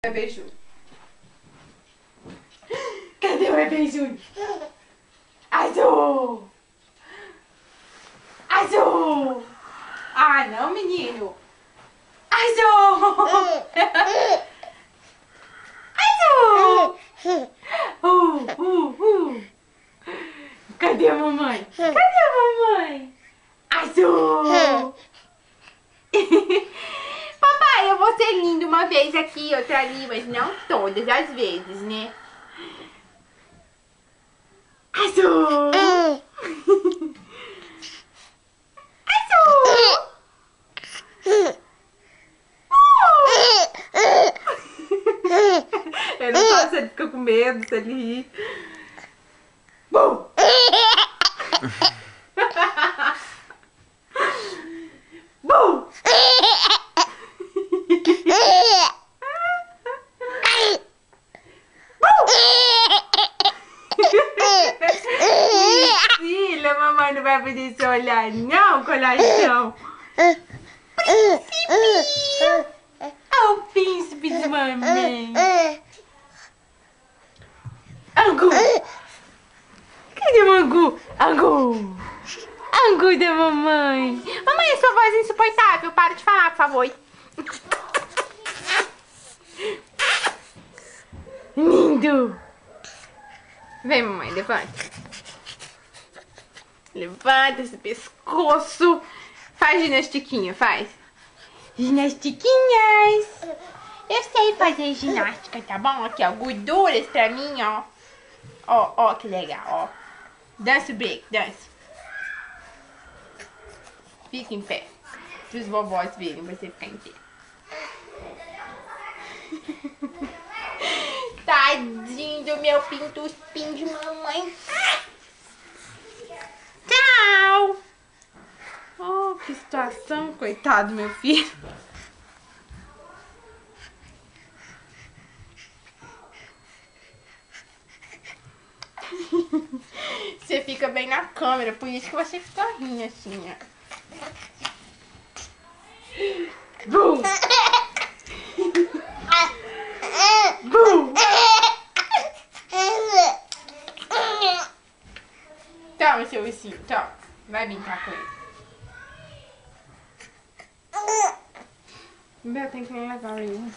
Bebê Júnior. Cadê o bebê Júnior? Azul! Azul! Ah, não, menino! Azul! Azul! Cadê a mamãe? Cadê a mamãe? Azul! Papai, eu vou ser lindo uma vez aqui, outra ali, mas não todas as vezes, né? Azul! Azul! Eu não faço, ele fica com medo, se ele rir. Bum! Bum! Filha, mamãe não vai poder se olhar não, coração. Príncipe! Oh, príncipe de mamãe. Angu! Cadê o Angu? Angu! Angu da mamãe. Mamãe, sua voz é insuportável. Para de falar, por favor. Lindo! Vem, mamãe, levanta. Levanta esse pescoço. Faz ginastiquinha, faz. Ginastiquinhas. Eu sei fazer ginástica, tá bom? Aqui, ó, gorduras pra mim, ó. Ó, ó, que legal, ó. Dança o break, dança. Fica em pé. Para os vovós verem você ficar em pé. Tadinho do meu pinto-espinho de mamãe. Tchau! Oh, que situação, coitado, meu filho. Você fica bem na câmera, por isso que você fica rindo assim, ó. Bum! Bum! Toma, seu ursinho, toma. Vai brincar com ele. Meu, tem que levar ele.